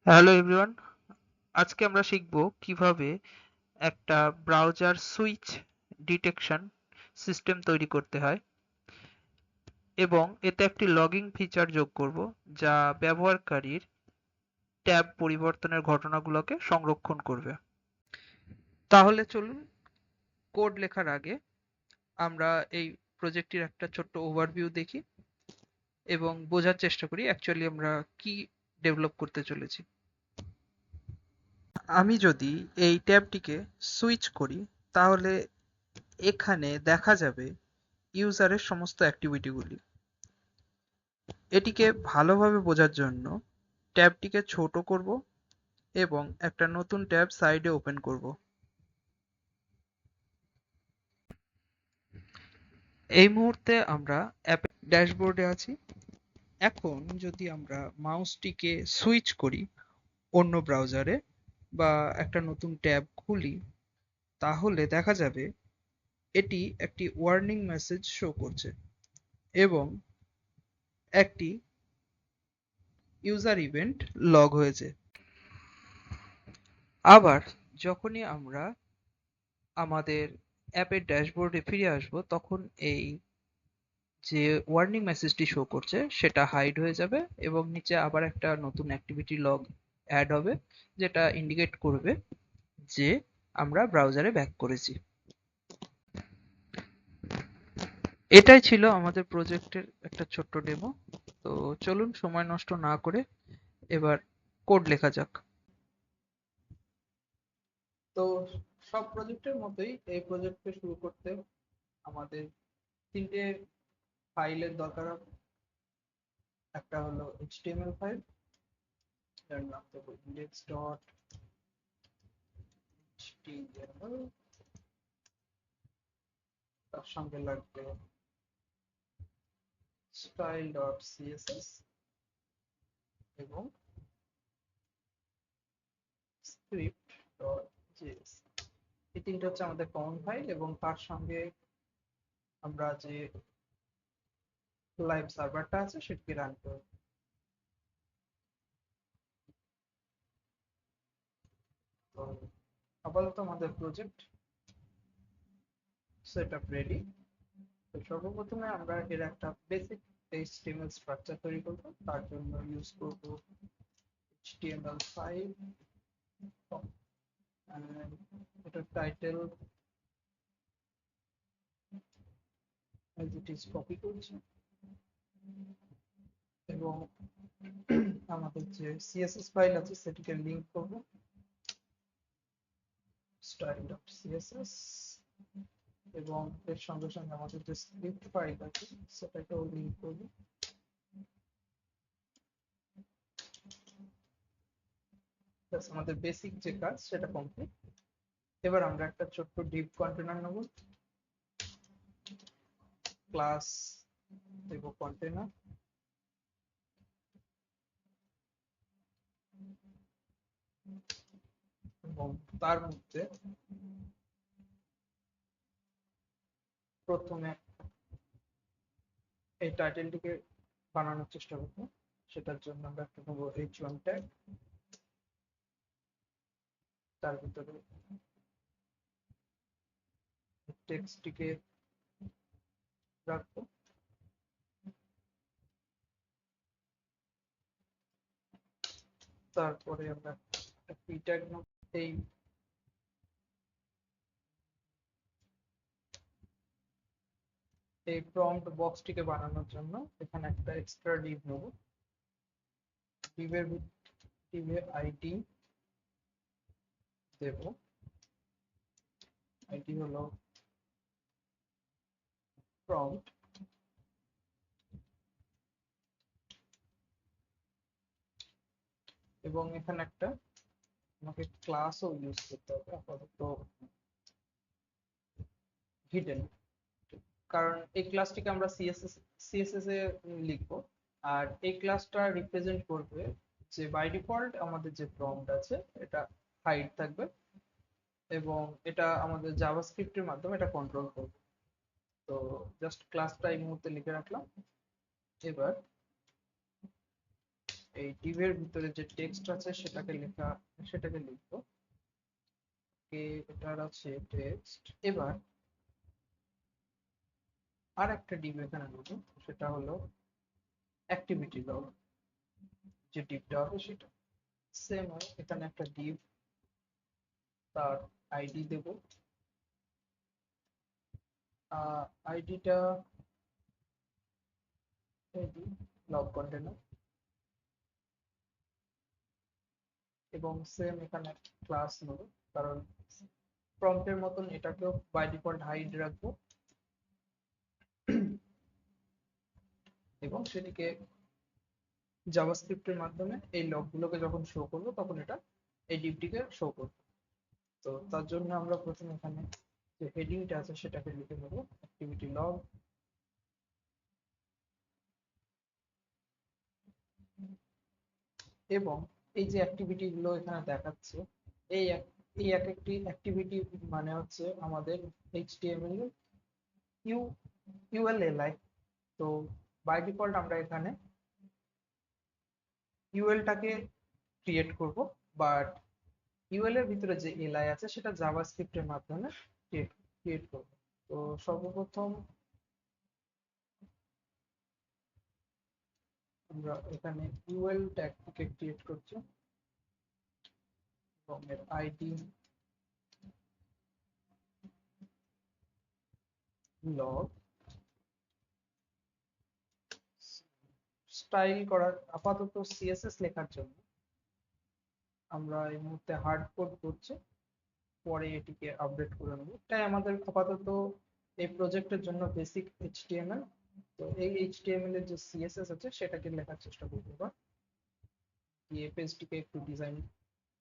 Hello everyone, আজকে আমরা শিখব কিভাবে একটা ব্রাউজার সুইচ ডিটেকশন সিস্টেম তৈরি করতে হয় এবং এতে একটি লগিং ফিচার যোগ করব যা ব্যবহারকারীর ট্যাব পরিবর্তনের ঘটনাগুলোকে সংরক্ষণ করবে। তাহলে চলুন, কোড লেখার আগে আমরা এই প্রজেক্টটির একটা ছোট্ট ওভারভিউ দেখি এবং বোঝার চেষ্টা করি অ্যাকচুয়ালি আমরা কি ডেভেলপ করতে চলেছি। আমি যদি এই ট্যাবটিকে সুইচ করি তাহলে এখানে দেখা যাবে ইউজারের সমস্ত অ্যাক্টিভিটিগুলি। এটিকে ভালোভাবে বোঝার জন্য ট্যাবটিকে ছোট করব এবং একটা নতুন ট্যাব সাইডে ওপেন করব। এই মুহূর্তে আমরা অ্যাপের ড্যাশবোর্ডে আছি। এখন যদি আমরা মাউসটিকে সুইচ করি অন্য ব্রাউজারে বা একটা নতুন ট্যাব খুলি, তাহলে দেখা যাবে এটি একটি ওয়ার্নিং মেসেজ শো করছে এবং একটি ইউজার ইভেন্ট লগ হয়েছে। আবার যখনই আমরা আমাদের অ্যাপের ড্যাশবোর্ডে ফিরে আসবো, তখন এই যে ওয়ার্নিং মেসেজটি শো করছে সেটা হাইড হয়ে যাবে এবং নিচে আবার একটা নতুন অ্যাক্টিভিটি লগ অ্যাড হবে, যেটা ইন্ডিকেট করবে যে আমরা ব্রাউজারে ব্যাক করেছি। এটাই ছিল আমাদের প্রজেক্টের একটা ছোট্ট ডেমো। তো চলুন সময় নষ্ট না করে এবার কোড লেখা যাক। তো সব প্রজেক্টের মতোই এই প্রজেক্টকে শুরু করতে আমাদের তিনটে ফাইলের দরকার হবে। একটা হলো HTML ফাইল, যার নাম দেবো index.html। তার সঙ্গে লাগবে style.css এবং script.js। এই তিনটা হচ্ছে আমাদের কমন ফাইল এবং তার সঙ্গে আমরা যে লাইভ সার্ভারটা আছে সেটাকে রান করব। তো আপাতত আমাদের প্রজেক্ট সেটআপ রেডি। তো সর্বপ্রথমে আমরা এর একটা বেসিক HTML স্ট্রাকচার তৈরি করব। তার জন্য ইউজ করব HTML5 and এটার title as it is copy করছি এবং আমাদের যে CSS ফাইল আছে সেটিকে লিংক করব style.css এবং এর সঙ্গে সঙ্গে আমাদের যে স্ক্রিপ্ট ফাইল আছে সেটাকেও লিংক করব। আমাদের বেসিক যে কাজ সেটা কমপ্লিট। এবার আমরা একটা ছোট্ট ডিভ কন্টেনার নেব, ক্লাস দেব কন্টেনার এবং তার মধ্যে প্রথমে এই টাইটেলটিকে বানানোর চেষ্টা করব। সেটার জন্য আমরা একটা নেব h1 ট্যাগ, তার ভিতরে টেক্সটটিকে রাখবো। তারপরে আমরা একটা p ট্যাগ নেব। এই এই প্রম্পট বক্সটিকে বানানোর জন্য এখানে একটা এক্সট্রা ডিভ নেব। ডিভে আইডি দেব, আইডি হলো প্রম্পট এবং এখানে একটা আমাকে ক্লাসও ইউজ করতে হবে, আপাতত হিডেন, কারণ এই ক্লাসটিকে আমরা সিএসএস এ লিখবো। আর এই ক্লাসটা রিপ্রেজেন্ট করবে যে বাই ডিফল্ট আমাদের যে প্রম্পট আছে এটা হাইড থাকবে এবং এটা আমাদের জাভাস্ক্রিপ্টের মাধ্যমে এটা কন্ট্রোল করবে। তো জাস্ট ক্লাসটা এই মুহূর্তে লিখে রাখলাম। এবার এই ডিভের ভিতরে যে টেক্সট আছে সেটাকে লিখবো। এটার আছে টেক্সট। এবার আর একটা ডিভ এখানে নেবো, সেটা হলো অ্যাক্টিভিটি লগ। যে ডিভটা হবে সেটা সেম হয়, এখানে একটা ডিভ, তার আইডি দেব। আইডিটা লগ কন্টেনার, এবং সেম এখানে ক্লাস নেব, কারণ প্রম্পটের মতন এটাকেও বাই ডিফল্ট হাইড রাখবো, এবং সেটিকে জাভাস্ক্রিপ্টের মাধ্যমে এই লগগুলোকে যখন শো করবো তখন এটা এই ডিভটিকে শো করবে। তো তার জন্য আমরা প্রথমে এখানে যে হেডিংটা আছে সেটাকে লিখে নেবো অ্যাক্টিভিটি লগ, এবং এই যে অ্যাক্টিভিটি গুলো এখানে দেখাচ্ছে, এই এই এক একটি অ্যাক্টিভিটি মানে হচ্ছে আমাদের এইচটিএমএল ইউ ইউএলএলআই। তো বাই ডিফল্ট আমরা এখানে ইউএলটাকে ক্রিয়েট করব, বাট ইউএল এর ভিতরে যে এলআই আছে সেটা জাভাস্ক্রিপ্টের মাধ্যমে ক্রিয়েট করব। তো সর্বপ্রথম আমরা এখানে ইউএল ট্যাগটিকে ক্রিয়েট করছি, এবং এর আইডি লগ। স্টাইল করার আপাতত সিএসএস লেখার জন্য আমরা এই মুহূর্তে হার্ড কোড করছি, পরে এটিকে আপডেট করে নেব। তাই আমাদের আপাতত এই প্রজেক্টের জন্য বেসিক এইচটিএমএল। তো এই এইচটিএমএল এর যে সিএসএস আছে সেটাকে লেখার চেষ্টা করবো, বা এই পেজটিকে একটু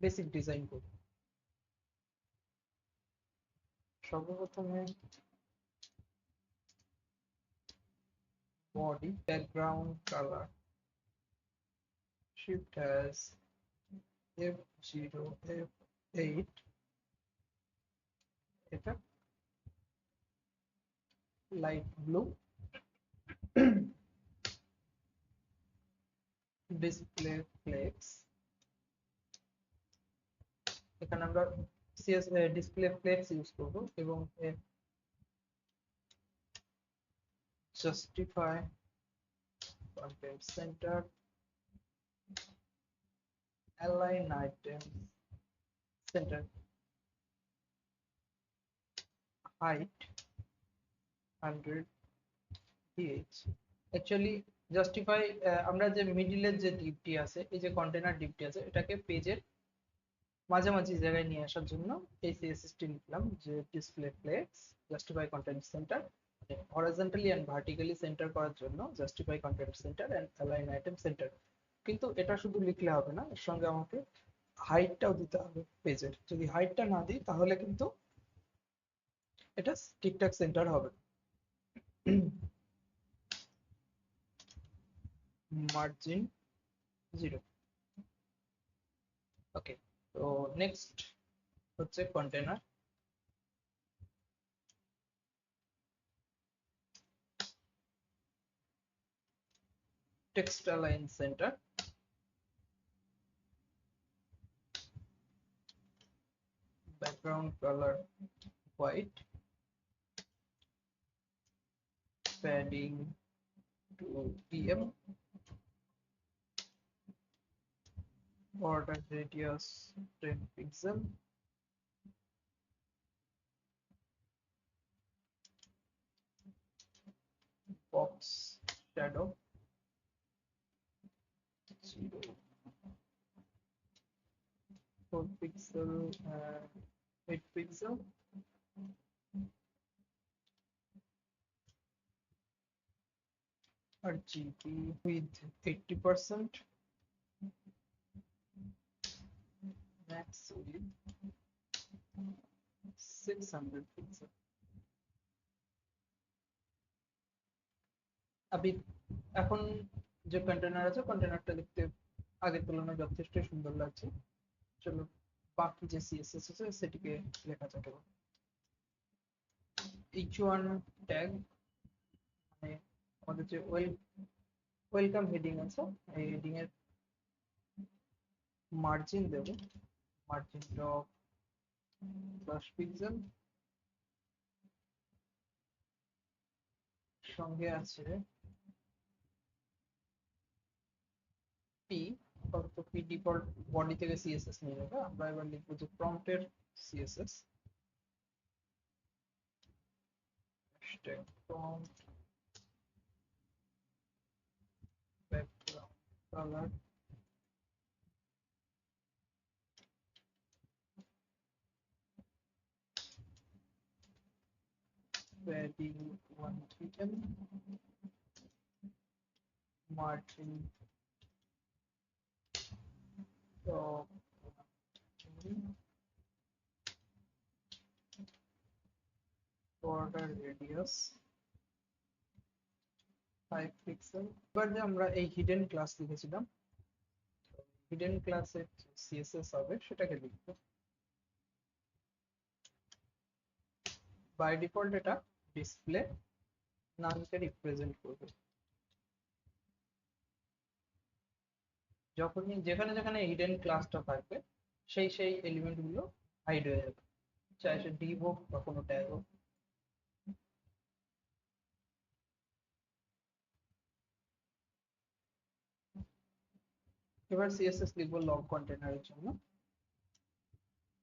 বেসিক ডিজাইন করব। সর্বপ্রথমে body background colour shift as F0 F8, এটা লাইট ব্লু। ডিসপ্লে ফ্লেক্স, এখানে আমরা সিএস ডিসপ্লে ফ্লেক্স ইউজ করব, এবং justify content centre, align item centre, height 100 ph। Actually justify, আমরা যে মিডিলের যে ডিপটি আছে, এই যে কন্টেনার ডিপটি আছে, এটাকে পেজের মাঝামাঝি জায়গায় নিয়ে আসার জন্য এই সিএসএসটি লিখলাম, যে display flex justify content center, horizontally and vertically center করার জন্য justify content center and align item center. কিন্তু এটা শুধু লিখলে হবে না, এর সঙ্গে আমাকে হাইটটাও দিতে হবে পেজের। যদি হাইটটা না দিই তাহলে কিন্তু এটা ঠিকঠাক সেন্টার হবে। মার্জিন 0। ওকে, তো নেক্সট হচ্ছে container. Text align centre, background color white, padding to pm, border radius 10 pixel, box shadow 0, 4 pixel and 8 pixel, RGB with 80%, max with 600 pixel। আবি এখন যে কন্টেনার আছে, কন্টেনারটা দেখতে আগের তুলনায় যথেষ্ট সুন্দর লাগছে। চলো বাকি যে সিএসএস আছে সেটিকে লেখা যাক। h1 ট্যাগ, মানে আমাদের যে ওয়েলকাম হেডিং আছে, এই হেডিং এর মার্জিন দেব, মার্জিন টপ 10 পিক্সেল, সঙ্গে আছে পি, আপাতত পি ডিফল্ট বডি থেকে সিএসএস নিয়ে নেবে, আমরা এবার লিখবো যে প্রম্পটের CSS, hashtag prompt background colour padding 1 pm, margin top, border radius 5 pixel. এবার যে আমরা এই হিডেন ক্লাস লিখেছিলাম, হিডেন ক্লাসের সিএসএস হবে সেটাকে লিখব। বাই ডিফল্ট এটা ডিসপ্লে নানকে রিপ্রেজেন্ট করবে, যখনই যেখানে যেখানে হিডেন ক্লাসটা থাকবে সেই সেই এলিমেন্ট গুলো হাইড হয়ে যাবে, চাই সে ডিভ হোক বা কোনো ট্যাগ হোক। এবার সিএসএস লিখবো লগ কন্টেনারের জন্য,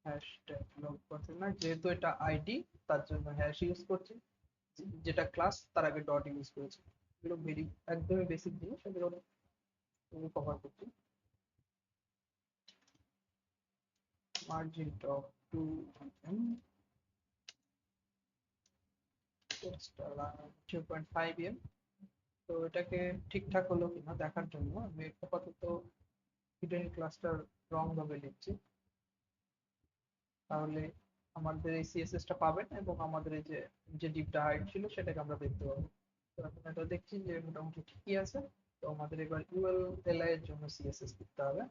হ্যাশট্যাগ লগ কন্টেনার, যেহেতু এটা আইডি তার জন্য হ্যাশ ইউজ করছি, যেটা ক্লাস তার আগে ডট ইউজ করেছি। এগুলো ভেরি একদমই বেসিক জিনিস, এগুলো কভার করছি। Margin top 2 mm, text 2.5 mm। তো এটাকে ঠিকঠাক হলো কিনা দেখার জন্য আমি আপাতত হিডেন ক্লাসটার রং ভাবে লিখছি, তাহলে আমাদের এই সিএসএস টা পাবেন এবং আমাদের এই যে যে ডিপটা হাইড ছিল সেটাকে আমরা দেখতে পাবো। তো এখন এটা দেখছি যে মোটামুটি ঠিকই আছে। তো আমাদের এবার ইউএল এলআই এর জন্য সিএসএস লিখতে হবে,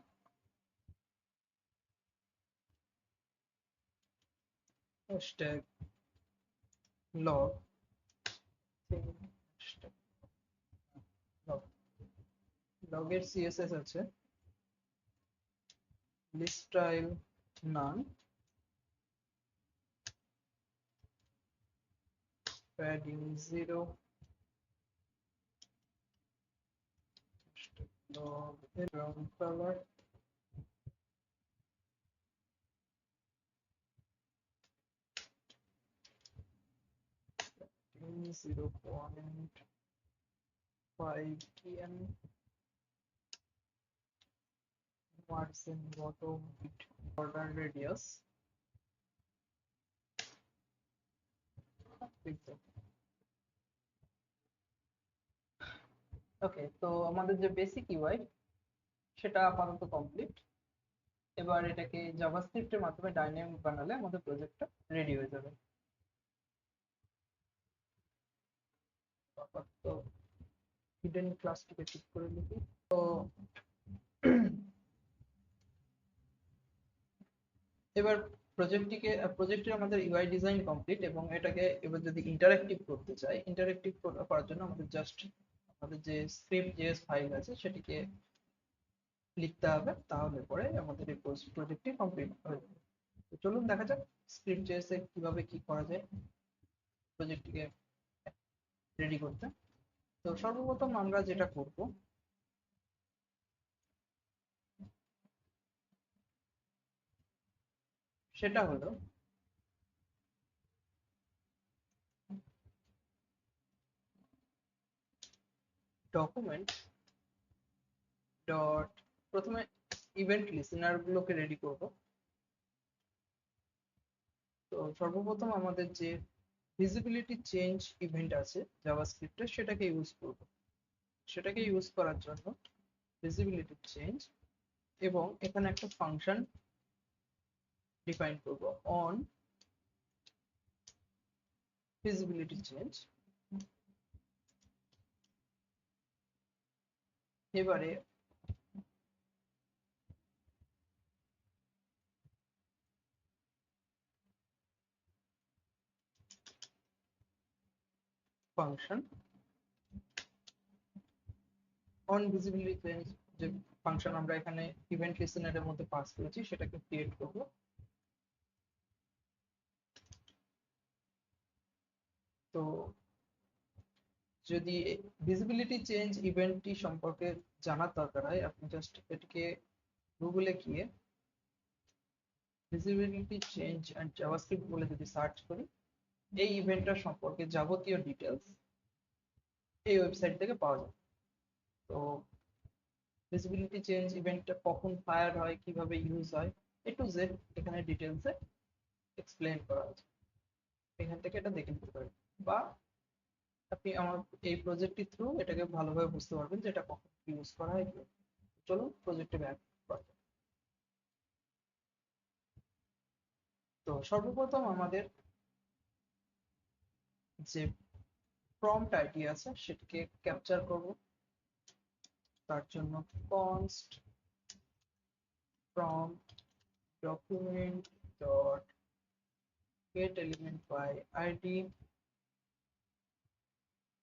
হ্যাশট্যাগ লগ লগ, লগের সিএসএস আছে লিস্ট স্টাইল নান, padding 0, log background color 0.5 pm, margin bottom bit, border radius pixel। ওকে, তো আমাদের যে বেসিক ইউআই সেটা আপাতত কমপ্লিট। এবার এটাকে জাভাস্ক্রিপ্টের মাধ্যমে ডাইনামিক বানালে আমাদের প্রজেক্টটা রেডি হয়ে যাবে। আপাতত হিডেন ক্লাসটিকে ঠিক করে লিখি। তো এবার প্রজেক্টের আমাদের ইউআই ডিজাইন কমপ্লিট এবং এটাকে এবার যদি ইন্টারঅ্যাক্টিভ করতে চাই, ইন্টারঅ্যাক্টিভ করার জন্য আমাদের জাস্ট আমাদের যে স্ক্রিপ্ট জেএস ফাইল আছে সেটিকে লিখতে হবে, তাহলে পরে আমাদের এই প্রজেক্টটি কমপ্লিট হয়ে যাবে। তো চলুন দেখা যাক স্ক্রিপ্ট জেএস এ কিভাবে কি করা যায় প্রজেক্টটিকে রেডি করতে। তো সর্বপ্রথম আমরা যেটা করব সেটা হলো ডকুমেন্ট ডট, প্রথমে ইভেন্ট লিসেনার গুলোকে রেডি করব। তো সর্বপ্রথম আমাদের যে ভিজিবিলিটি চেঞ্জ ইভেন্ট আছে জাভাস্ক্রিপ্টে সেটাকে ইউজ করব। সেটাকে ইউজ করার জন্য ভিজিবিলিটি চেঞ্জ এবং এখানে একটা ফাংশন ডিফাইন করব অন ভিজিবিলিটি চেঞ্জ। এবারে ফাংশন অন ভিজিবিলিটি চেঞ্জ যে ফাংশন আমরা এখানে ইভেন্ট লিসেনারের মধ্যে পাস করেছি সেটাকে ক্রিয়েট করব। তো যদি ভিজিবিলিটি চেঞ্জ ইভেন্টটি সম্পর্কে জানার দরকার হয়, আপনি জাস্ট এটিকে গুগলে গিয়ে ভিজিবিলিটি চেঞ্জ অ্যান্ড জাভাস্ক্রিপ্ট বলে যদি সার্চ করি, এই ইভেন্টটার সম্পর্কে যাবতীয় ডিটেলস এই ওয়েবসাইট থেকে পাওয়া যায়। তো ভিজিবিলিটি চেঞ্জ ইভেন্টটা কখন ফায়ার হয়, কিভাবে ইউজ হয়, এ টু জেড এখানে ডিটেলসে এক্সপ্লেন করা আছে, এখান থেকে এটা দেখে নিতে পারেন। বা আপনি আমার এই প্রজেক্টটির থ্রু এটাকে ভালোভাবে বুঝতে পারবেন যে এটা কখন ইউজ করা হয়। চলুন প্রজেক্টে ব্যাক করা যাক। তো সর্বপ্রথম আমাদের যে প্রম্পট আইডি আছে সেটাকে ক্যাপচার করব। তার জন্য const prompt document dot get element by id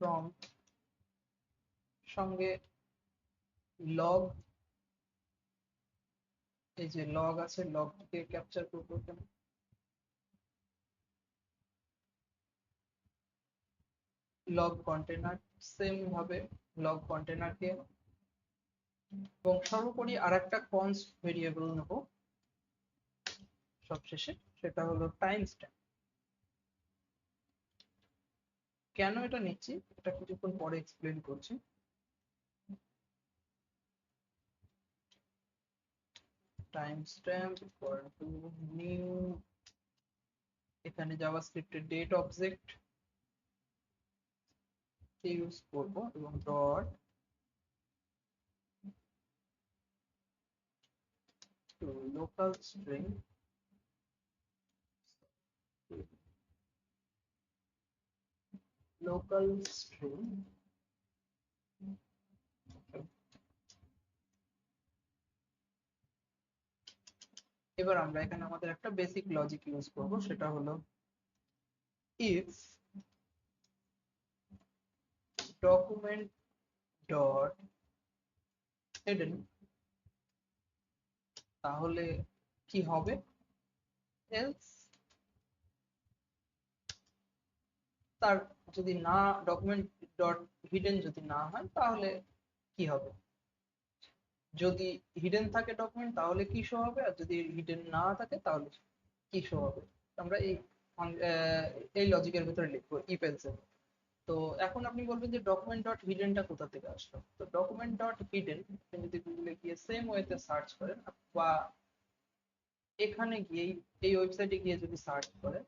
prompt সঙ্গে log, এই যে লগ আছে লগকে ক্যাপচার করবো এখানে। লগ কন্টেনার সেম ভাবে লগ কন্টেনারকে, এবং সর্বোপরি আরেকটা কনস্ট ভেরিয়েবল নেব সবশেষে, সেটা হলো টাইম স্ট্যাম্প। কেন এটা নিচ্ছি এটা কিছুক্ষণ পরে এক্সপ্লেন করছি। Time stamp equal to new, এখানে জাভাস্ক্রিপ্টের ডেট অবজেক্ট ইউজ করব এবং dot to local string local string. এবার আমরা এখানে আমাদের একটা বেসিক লজিক ইউজ করব, সেটা হলো if document dot hidden, তাহলে কি হবে, else তার যদি না ডকুমেন্ট ডট হিডেন যদি না হয় তাহলে কি হবে, যদি হিডেন থাকে ডকুমেন্ট তাহলে কি শো হবে, আর যদি হিডেন না থাকে তাহলে কি শো হবে। আমরা এই লজিকের ভিতরে লিখবো ইফ এলস এর। তো এখন আপনি বলবেন যে ডকুমেন্ট ডট হিডেনটা কোথা থেকে আসলো। তো ডকুমেন্ট ডট হিডেন আপনি যদি গুগলে গিয়ে সেম ওয়েতে সার্চ করেন, বা এখানে গিয়ে এই ওয়েবসাইটে গিয়ে যদি সার্চ করেন,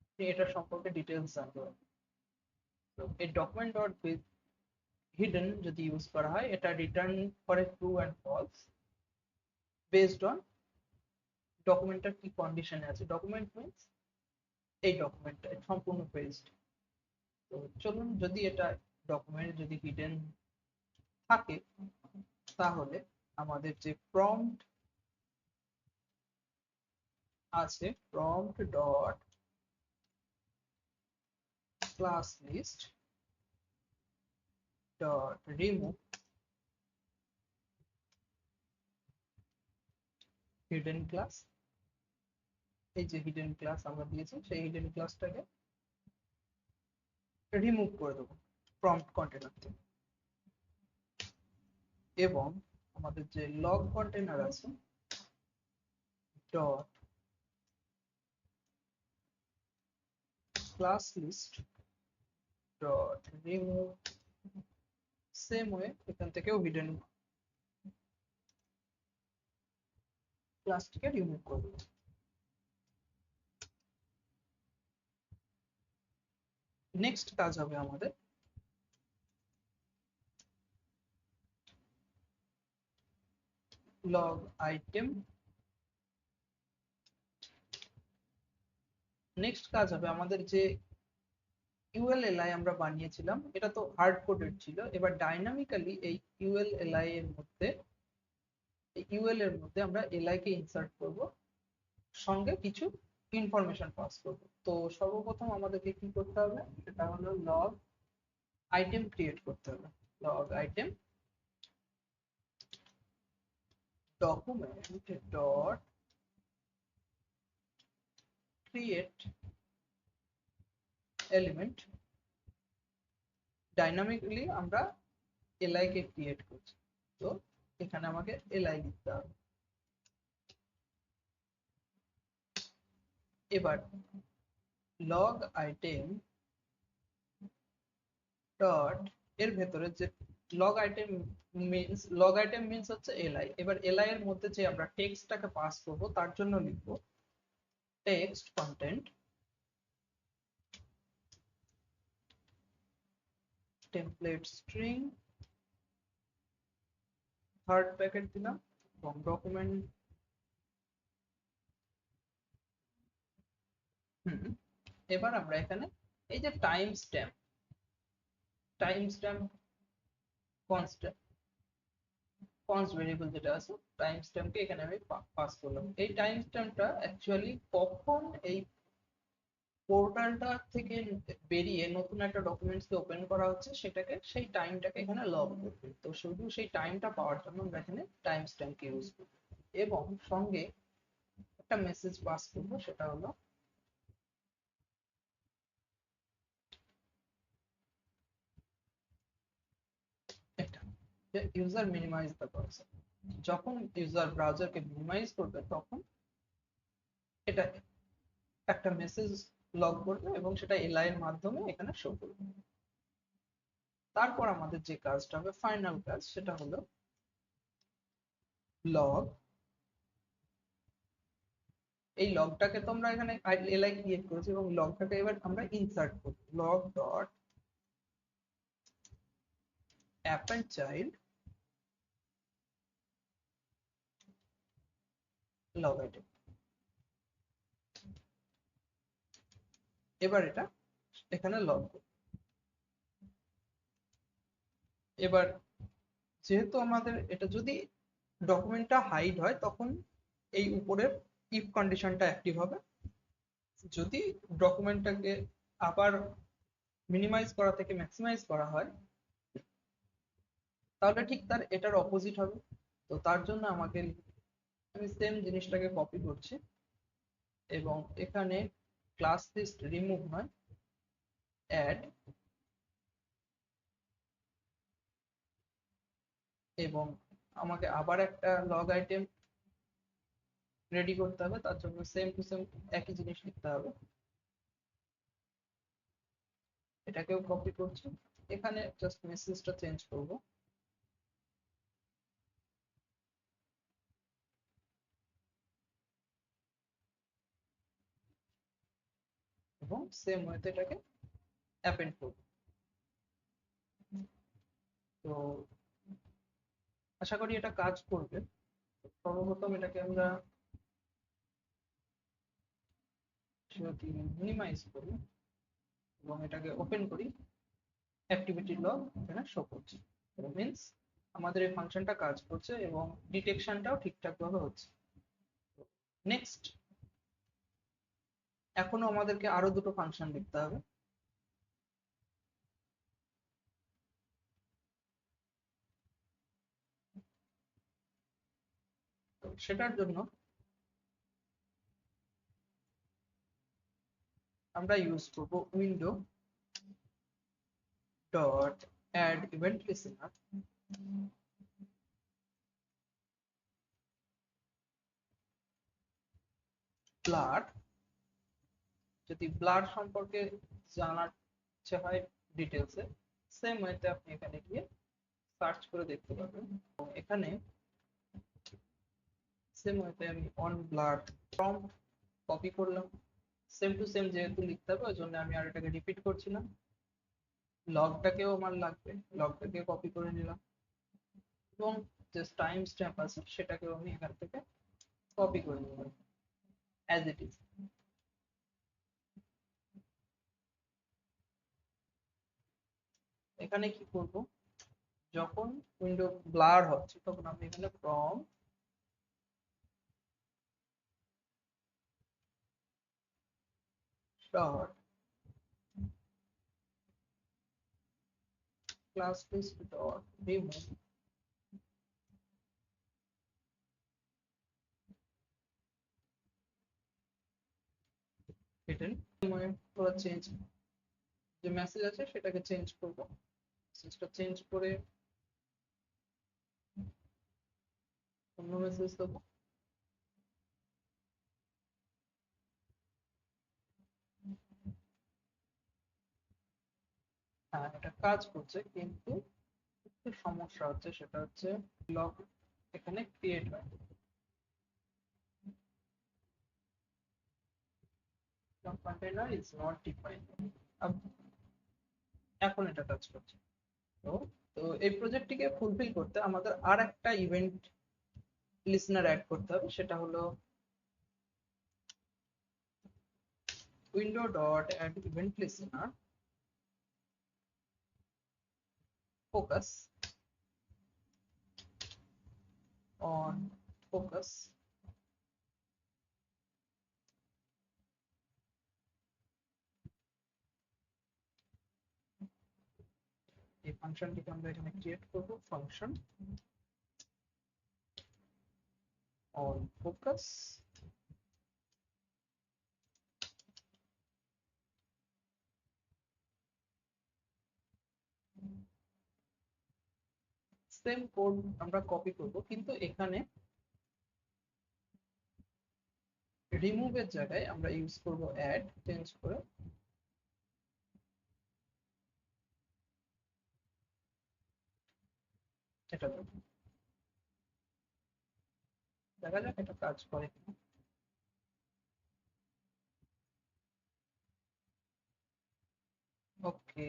আপনি এটা সম্পর্কে ডিটেলস জানতে পারবেন। তো এই ডকুমেন্ট ডট হিডেন যদি ইউজ করা হয়, এটা রিটার্ন করে true and false based on ডকুমেন্টটার কি কন্ডিশনে আছে। ডকুমেন্ট মিনস এই ডকুমেন্টটা সম্পূর্ণ পেজড। তো চলুন, যদি এটা ডকুমেন্ট যদি হিডেন থাকে তাহলে আমাদের যে প্রম্পট আছে, prompt dot class list dot remove hidden class, এই যে হিডেন ক্লাস আমরা দিয়েছি সেই হিডেন ক্লাসটাকে রিমুভ করে দেবো প্রম্পট কন্টেনার থেকে। এবং আমাদের যে লগ কন্টেনার আছে dot class list dot remove, same way এখান থেকেও হিডেন ক্লাসটিকে রিমুভ করব। নেক্সট কাজ হবে আমাদের লগ আইটেম। নেক্সট কাজ হবে আমাদের যে ইউএলএলআই আমরা বানিয়েছিলাম, এটা তো হার্ড কোডেড ছিল, এবার ডাইনামিক্যালি এই ইউএলএলআই এর মধ্যে ইউএল এর মধ্যে আমরা এলআই কে ইনসার্ট করব, সঙ্গে কিছু ইনফরমেশন পাস করব। তো সর্বপ্রথম আমাদেরকে কি করতে হবে, সেটা হলো লগ আইটেম ক্রিয়েট করতে হবে। Log item document dot create element dynamically আমরা li কে ক্রিয়েট করছি। তো এখানে আমাকে li লিখতে হবে। এবার log item ডট এর ভেতরে যে log item মিন্স হচ্ছে li। এবার li এর মধ্যে যে আমরা টেক্সটটাকে পাস করব তার জন্য লিখব text content template string third packet দিলাম এবং ডকুমেন্ট এবার আমরা এখানে এই যে time stamp constant const variable যেটা আছে টাইম স্ট্যাম্পকে এখানে আমি পাস করলাম। এই টাইম স্ট্যাম্পটা অ্যাকচুয়ালি কখন এই পোর্টালটা থেকে বেরিয়ে নতুন একটা ডকুমেন্টসকে ওপেন করা হচ্ছে সেটাকে সেই টাইমটাকে এখানে লগ করবে। তো শুধু সেই টাইমটা পাওয়ার জন্য আমরা এখানে টাইম স্ট্যাম্পকে ইউজ করব এবং সঙ্গে একটা মেসেজ পাস করব, সেটা হলো এটা যে ইউজার মিনিমাইজ দ্য ব্রাউজার। যখন ইউজার ব্রাউজারকে মিনিমাইজ করবে তখন এটা একটা মেসেজ লগ করবে এবং সেটা এলআই এর মাধ্যমে এখানে শো করবে। তারপর আমাদের যে কাজটা হবে ফাইনাল কাজ সেটা হলো লগ। এই লগটাকে তো আমরা এখানে এলআই ক্রিয়েট করেছি এবং লগটাকে এবার আমরা ইনসার্ট করব। Log dot append child log item. এবার এটা এখানে লগ করব। এবার যেহেতু আমাদের এটা যদি ডকুমেন্টটা হাইড হয় তখন এই উপরের ইফ কন্ডিশনটা অ্যাক্টিভ হবে। যদি ডকুমেন্টটাকে আবার মিনিমাইজ করা থেকে ম্যাক্সিমাইজ করা হয় তাহলে ঠিক তার এটার অপোজিট হবে। তো তার জন্য আমাকে আমি সেম জিনিসটাকে কপি করছি এবং এখানে ক্লাস লিস্ট রিমুভ নয় অ্যাড এবং আমাকে আবার একটা লগ আইটেম রেডি করতে হবে। তার জন্য সেম টু সেম একই জিনিস লিখতে হবে। এটাকেও কপি করছি, এখানে জাস্ট মেসেজটা চেঞ্জ করব এবং সেম ওয়েতে এটাকে অ্যাপেন্ড করব। তো আশা করি এটা কাজ করবে। সর্বপ্রথম এটাকে আমরা যদি মিনিমাইজ করি এবং এটাকে ওপেন করি অ্যাক্টিভিটি লগ এখানে শো করছে। মিন্স আমাদের এই ফাংশনটা কাজ করছে এবং ডিটেকশনটাও ঠিকঠাক ভাবে হচ্ছে। নেক্সট এখনো আমাদেরকে আরো দুটো ফাংশন লিখতে হবে। তো সেটার জন্য আমরা ইউজ করব window dot add event listener blur. যদি ব্লার সম্পর্কে জানার ইচ্ছে হয় ডিটেলসে সেম ওয়েতে আপনি এখানে গিয়ে সার্চ করে দেখতে পাবেন। এখানে সেম ওয়েতে আমি অন ব্লার প্রম্পট কপি করলাম। সেম টু সেম যেহেতু লিখতে হবে ওই জন্য আমি আর এটাকে রিপিট করছি না। লগটাকেও আমার লাগবে, লগটাকে কপি করে নিলাম এবং যে টাইম স্ট্যাম্প আছে সেটাকেও আমি এখান থেকে কপি করে নিলাম অ্যাজ ইট ইজ। এখানে কি করব, যখন উইন্ডো ব্লার হচ্ছে তখন আমি এখানে form dot class list dot remove এটাই পুরো চেঞ্জ, যে মেসেজ আছে সেটাকে চেঞ্জ করব, মেসেজটা চেঞ্জ করে অন্য মেসেজ দেবো। হ্যাঁ, এটা কাজ করছে, কিন্তু একটু সমস্যা হচ্ছে, সেটা হচ্ছে লগ এখানে ক্রিয়েট হয়, log container is not defined. এখন এটা কাজ করছে। তো তো এই প্রজেক্টটিকে ফুলফিল করতে আমাদের আর একটা ইভেন্ট লিসনার অ্যাড করতে হবে, সেটা হলো window dot add event listener focus on focus. এই ফাংশনটিকে আমরা এখানে ক্রিয়েট করব, function on focus. Same code আমরা কপি করব, কিন্তু এখানে রিমুভের জায়গায় আমরা ইউজ করব অ্যাড, চেঞ্জ করে এটা দেব। দেখা যাক এটা কাজ করে কিনা। ওকে,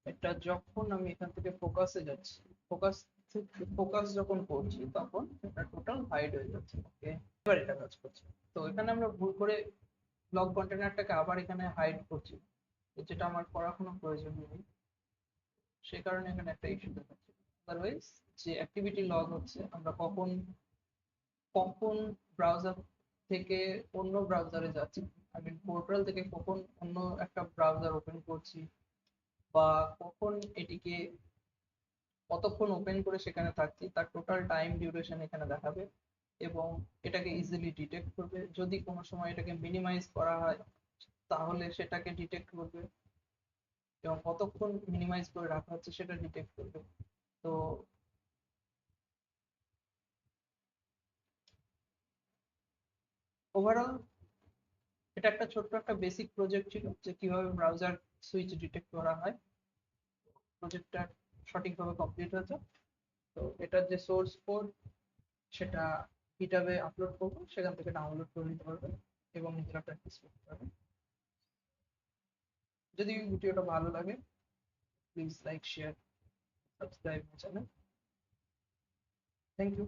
এটা যখন আমি এখান থেকে ফোকাসে যাচ্ছি, ফোকাস ফোকাস যখন করছি তখন এটা টোটাল হাইড হয়ে যাচ্ছে। ওকে, এবার এটা কাজ করছে। তো এখানে আমরা ভুল করে ব্লক কন্টেনারটাকে আবার এখানে হাইড করছি, যেটা আমার করার কোনো প্রয়োজন নেই, সে কারণে এখানে একটা ইস্যু দেখাচ্ছে। আদারওয়াইজ যে অ্যাক্টিভিটি লগ হচ্ছে, আমরা কখন কখন ব্রাউজার থেকে অন্য ব্রাউজারে যাচ্ছি, আই মিন পোর্টাল থেকে কখন অন্য একটা ব্রাউজার ওপেন করছি, বা কখন এটিকে কতক্ষণ ওপেন করে সেখানে থাকছি, তার টোটাল টাইম ডিউরেশন এখানে দেখাবে, এবং এটাকে ইজিলি ডিটেক্ট করবে। যদি কোনো সময় এটাকে মিনিমাইজ করা হয় তাহলে সেটাকে ডিটেক্ট করবে, এবং কতক্ষণ মিনিমাইজ করে রাখা হচ্ছে সেটা ডিটেক্ট করবে। তো ওভারঅল এটা একটা ছোট্ট একটা বেসিক প্রজেক্ট ছিল, যে কিভাবে ব্রাউজার সুইচ ডিটেক্ট করা হয়। প্রজেক্টটা সঠিকভাবে কমপ্লিট হয়েছে। তো এটার যে সোর্স কোড সেটা গিটহাবে আপলোড করবো, সেখান থেকে ডাউনলোড করে নিতে পারবেন এবং নিজেরা প্র্যাকটিস করতে পারবেন। যদি ভিডিওটা ভালো লাগে, please like, share, subscribe channel. Thank you.